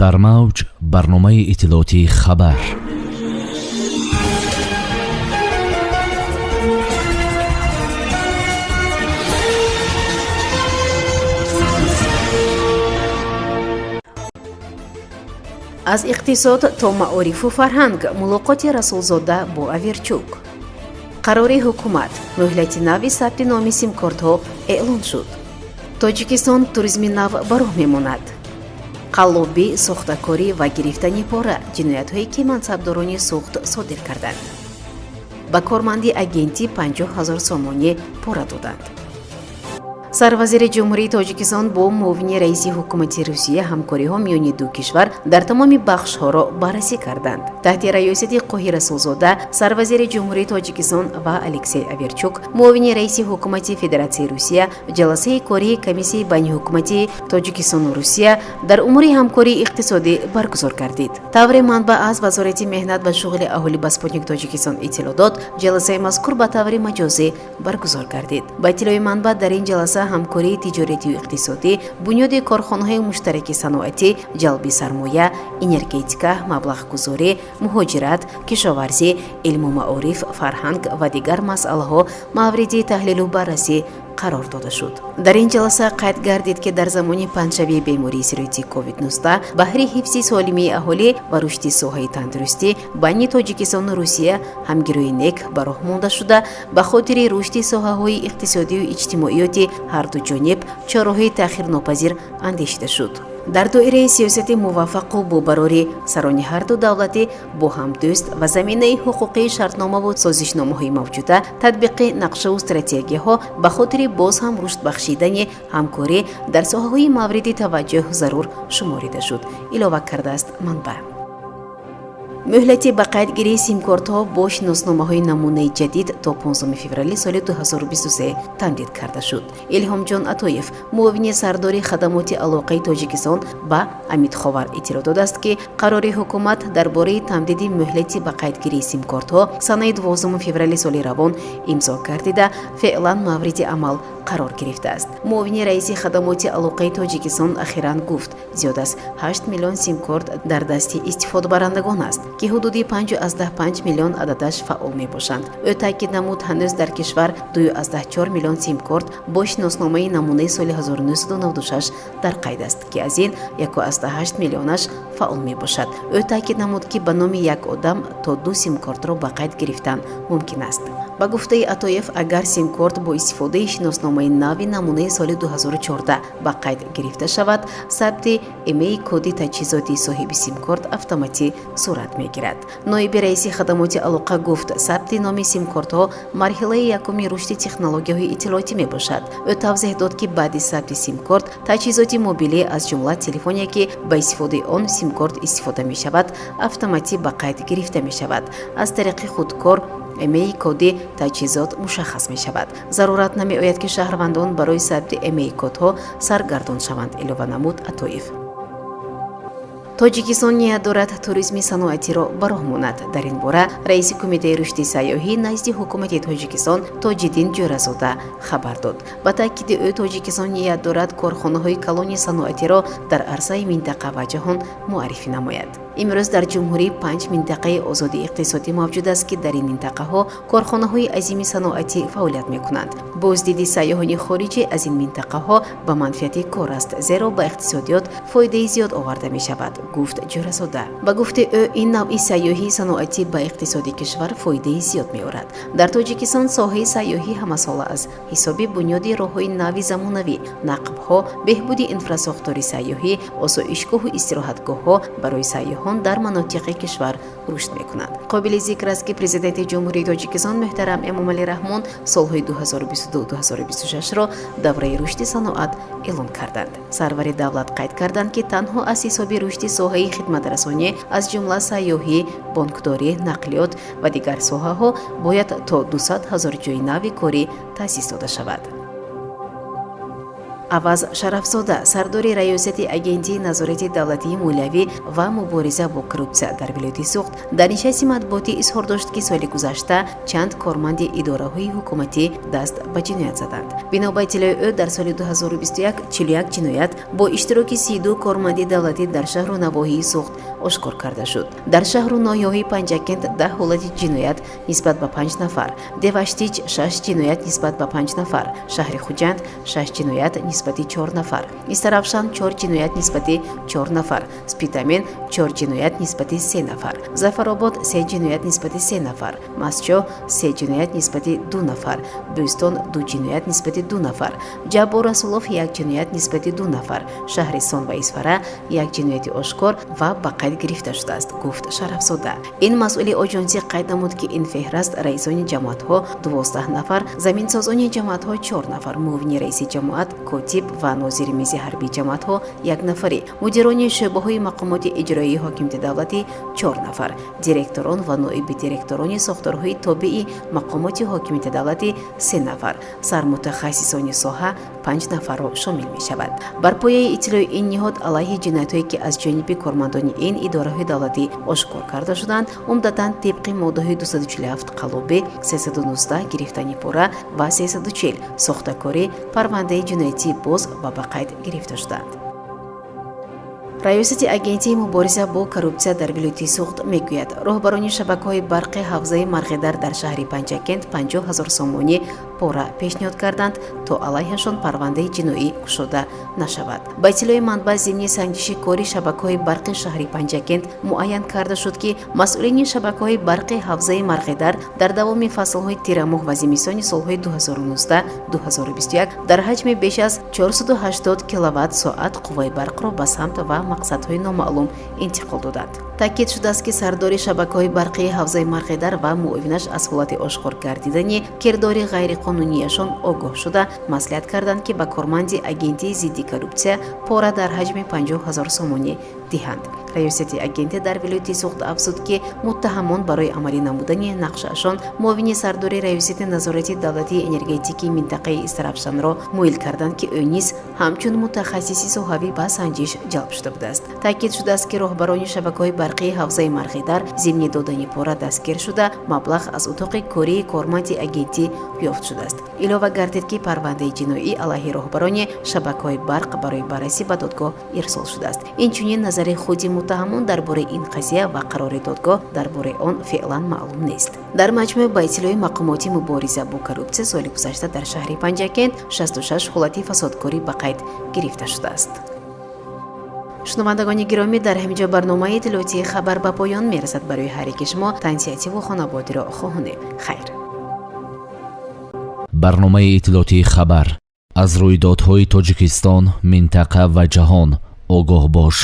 дар мавҷ барномаи иттилоотии хабар. аз иқтисод то маорифу фарҳанг мулоқоти расулзода бо Аверчук. қарори ҳукумат муҳлати нави сабти номи симкортҳо эълон шуд. тоҷикистон туризми нав ба роҳ мемонад. қаллобӣ, сохтакорӣ ва гирифтани пора ҷиноятҳое ки мансабдорони сӯхт содир карданд. ба корманди агенти 50 000 сомоние пора доданд. сарвазири ҷумҳурии тоҷикистон бо муовини раиси ҳукумати русия ҳамкориҳо миёни ду кишвар дар тамоми бахшҳоро баррасӣ карданд. таҳти раёсати Қоҳир Расулзода сарвазири ҷумҳурии тоҷикистон ва Алексей Аверчук, муовини раиси ҳукумати Федератсияи Русия, ҷаласаи кории комиссияи байниҳукуматии Тоҷикистону Русия дар умури ҳамкории иқтисодӣ баргузор гардид. тавре манбаъ аз Вазорати меҳнат ва шуғли аҳолӣ ба Спутник Тоҷикистон иттилоъ дод, ҷаласаи мазкур ба таври маҷозӣ баргузор гардид. ба иттилои манбаъ дар ин ҷаласа ҳамкории тиҷоратию иқтисодӣ, бунёди корхонаҳои муштараки саноатӣ, ҷалби сармоя, энергетика, маблағгузорӣ, муҳоҷират, кишоварзӣ, илму маориф, фарҳанг ва дигар масъалаҳо мавриди таҳлилу баррасӣ қарор дода шуд. дар ин ҷаласа қайд гардид ки дар замони панҷшавии бемории сироити COVID-19 баҳри ҳифзи солимии аҳолӣ ва рушди соҳаи тандурустӣ байни Тоҷикистону Русия ҳамгирӯи нек ба роҳ монда шуда, ба хотири рушди соҳаҳои иқтисодию иҷтимоиёти ҳарду ҷониб чораҳои таъхирнопазир андешида шуд. дар доираи сиёсати муваффақу бобарори сарони ҳарду давлатӣ бо ҳамдӯст ва заминаи ҳуқуқии шартномаву созишномаҳои мавҷуда татбиқи нақшаву стратегияҳо ба хотири боз ҳам рушд бахшидани ҳамкорӣ дар соҳаҳои мавриди таваҷҷӯҳ зарур шуморида шуд, илова кардааст манбаъ. муҳлати ба қайдгирии симкортҳо бо шиносномаҳои намунаи ҷадид то 15 феврали соли 2023 тамдид карда шуд. Илҳомҷон Атоев, муовини сардори хадамоти алоқаи Тоҷикистон ба Амидховар иттилоъ додааст ки қарори ҳукумат дар бораи тамдиди муҳлати ба қайдгирии симкортҳо санаи 12 феврали соли равон имзо гардида, феълан мавриди амал қарор гирифтааст. муовини раиси хадамоти алоқаи Тоҷикистон ахиран гуфт, зиёд аз 8 миллион симкорт дар дасти истифодабарандагон аст ки ҳудуди 5,5 миллион ададаш фаъол мебошанд. ӯ таъкид намуд ҳанӯз дар кишвар 2,4 миллион симкорт бо шиносномаи намунаи соли 1996 дар қайд аст ки аз ин 1,8 миллионаш фаъол мебошад. ӯ таъкид намуд ки ба номи як одам то 2 симкортро ба қайд гирифтан мумкин аст. ба гуфтаи Атоев, агар симкорт бо истифодаи шиносномаи нави намунаи соли 2014 ба қайд гирифта шавад, сабти имеи коди таҷҳизоти соҳиби симкорт автоматӣ сурат мегирад. ноиби раиси хадамоти алоқа гуфт, сабти номи симкортҳо марҳилаи якуми рушди технологияҳои иттилоотӣ мебошад. ӯ тавзеҳ дод ки баъди сабти симкорт таҷҳизоти мобилӣ аз ҷумла телефоне ки ба истифодаи он симкорт истифода мешавад, автоматӣ ба қайд гирифта мешавад. аз тариқи худкор эмеи коди таҷҳизот мушаххас мешавад. зарурат намеояд ки шаҳрвандон барои сабти эмеи кодҳо саргардон шаванд, илова намуд Атоев. Тоҷикистон ният дорад туризми саноатиро ба роҳ монад. дар ин бора раиси кумитаи рушди сайёҳӣ назди ҳукумати Тоҷикистон Тоҷиддин Ҷӯразода хабар дод. ба таъкиди ӯ, Тоҷикистон ният дорад корхонаҳои калони саноатиро дар арзаи минтақа ва ҷаҳон муаррифӣ намояд. имрӯз дар ҷумҳурӣ 5 минтақаи озоди иқтисодӣ мавҷуд аст ки дар ин минтақаҳо корхонаҳои азими саноатӣ фаъолият мекунанд. боздиди сайёҳони хориҷӣ аз ин минтақаҳо ба манфиати кор аст, зеро ба иқтисодиёт фоидаи зиёд оварда мешавад, гуфт Ҷӯразода. ба гуфти ӯ, ин навъи сайёҳии саноатӣ ба иқтисоди кишвар фоидаи зиёд меорад. дар Тоҷикистон соҳаи сайёҳӣ ҳамасола аз ҳисоби бунёди роҳҳои нави замонавӣ, нақбҳо, беҳбуди инфрасохтори сайёҳӣ, осоишгоҳу истироҳатгоҳҳо барои сайёҳон дар манотиқи кишвар рушд мекунад. қобили зикр аст ки президенти ҷумҳурии Тоҷикистон муҳтарам Эмомалӣ Раҳмон солҳои 2022-2026ро давраи рушди саноат эълон карданд. сарвари давлат қайд карданд ки танҳо аз ҳисоби рушди соҳаи хидматрасонӣ аз ҷумла сайёҳӣ, бонкдорӣ, нақлиёт ва дигар соҳаҳо бояд то 200,000 ҷойи нави корӣ таъсис дода шавад. аваз шарафзода сардори раёсати агентии назорати давлатии молиявӣ ва мубориза бо коррупсия дар вилояти суғд дар нишасти матбуотӣ изҳор дошт ки соли гузашта чанд корманди идораҳои ҳукуматӣ даст ба ҷиноят заданд. Бино ба иттилои ӯ дар соли 2021 41 ҷиноят бо иштироки 32 корманди давлатӣ дар шаҳру навоҳии суғд ошкор карда шуд. Дар шаҳру ноҳияҳои Панҷакент 10 ҳолати ҷиноят нисбат ба 5 нафар, Деваштич 6 ҷиноят нисбат ба 5 нафар, шаҳри Хуҷанд 6 ҷиноят нисбати 4 нафар, Истарафшан 4 ҷиноят нисбати 4 нафар, Спитамен 4 ҷиноят нисбати 3 нафар, Зафаробод 3 ҷиноят нисбати 3 нафар, Масчо 3 ҷиноят нисбати 2 нафар, Бӯстон 2 ҷиноят нисбати 2 нафар, Ҷаббор Расулов 1 ҷиноят нисбати 2 нафар, Шаҳрисон ва Исфара 1 ҷинояти ошкор ва ба қайд гирифта шудааст, гуфт Шарафзода. Ин масъули оҷонсӣ қайд намуд, ки ин феҳраст раисони ҷамоатҳо 12 нафар, заминсозони ҷамоатҳо 4 нафар, муовини раиси ҷамоат, котиб ва нозири мизи ҳарбии ҷамоатҳо 1 нафарӣ, мудирони шӯъбаҳои мақомоти иҷроии ҳокимияти давлатӣ 4 нафар, директорон ва ноиби директорони сохторҳои тобеи мақомоти ҳокимияти давлатӣ 3 нафар, сармутахассисони соҳа 5 нафарро шомил мешавад. Бар пояи иттилои ин ниҳод алайҳи ҷиноятҳое ки аз ҷониби кормандони ин идораҳои давлатӣ ошкор карда шуданд, умдатан тибқи моддаҳои 247 қалоби, 319 гирифтани пора ва 340 сохтакорӣ парвандаи ҷиноятӣ боз ва ба қайд гирифта шуданд. раёсати агентии мубориза бо коррупсия дар вилояти суғд мегӯяд, роҳбарони шабакаҳои барқи ҳавзаи Марғедар дар шаҳри Панҷакент 50 000 сомонӣ пора пешниҳод карданд, то алайҳашон парвандаи ҷиноӣ кушода нашавад. Ба иттилои манбаъ зимни санҷиши кори шабакаҳои барқи шаҳри Панҷакент муайян карда шуд, ки масъулини шабакаҳои барқи ҳавзаи Марғедар дар давоми фаслҳои тирамоҳ ва зимистони солҳои 2019-2021 дар ҳаҷми беш аз 480 киловатт-соат қувваи барқро ба самт ва мақсадҳои номаълум интиқол доданд. таъкид шудааст, ки сардори шабакаҳои барқии ҳавзаи Марғедар ва муовинаш аз ҳолати ошкор гардидани кирдори ғайриқонунияшон огоҳ шуда маслиҳат карданд, ки ба корманди агентии зидди коррупсия пора дар ҳаҷми 50 000 сомонӣ диҳанд. раёсати агентия дар вилояти суғд афзуд, ки муттаҳамон барои амалӣ намудани нақшаашон муовини сардори раёсати назорати давлатии энергетикии минтақаи Истарафшанро муил карданд, ки ӯ низ ҳамчун мутахассиси соҳавӣ ба санҷиш ҷалб шуда будааст. таъкид шудааст, ки роҳбарони шабакаҳои барқии ҳавзаи Марғедар зимни додани пора дастгир шуда маблағ аз утоқи кории корманди агентӣ ёфт шудааст. илова гардид, ки парвандаи ҷиноӣ алайҳи роҳбарони шабакаҳои барқ барои баррасӣ ба додгоҳ ирсол шудааст. Инчунин назари худи муттаҳамон дар бораи ин қазия ва қарори додгоҳ дар бораи он феълан маълум нест. дар маҷмӯъ ба иттилои мақомоти мубориза бо коррупсия соли гузашта дар шаҳри Панҷакент 66 ҳолати фасодкорӣ ба қайд гирифта шудааст. шунавандагони гиромӣ, дар ҳаминҷо барномаи иттилоотии хабар ба поён мерасад. барои ҳар яки шумо тансиятиву хонаводиро хоҳонем. хайр. барномаи иттилоотии хабар аз рӯйдодҳои Тоҷикистон, минтақа ва ҷаҳон огоҳ бош.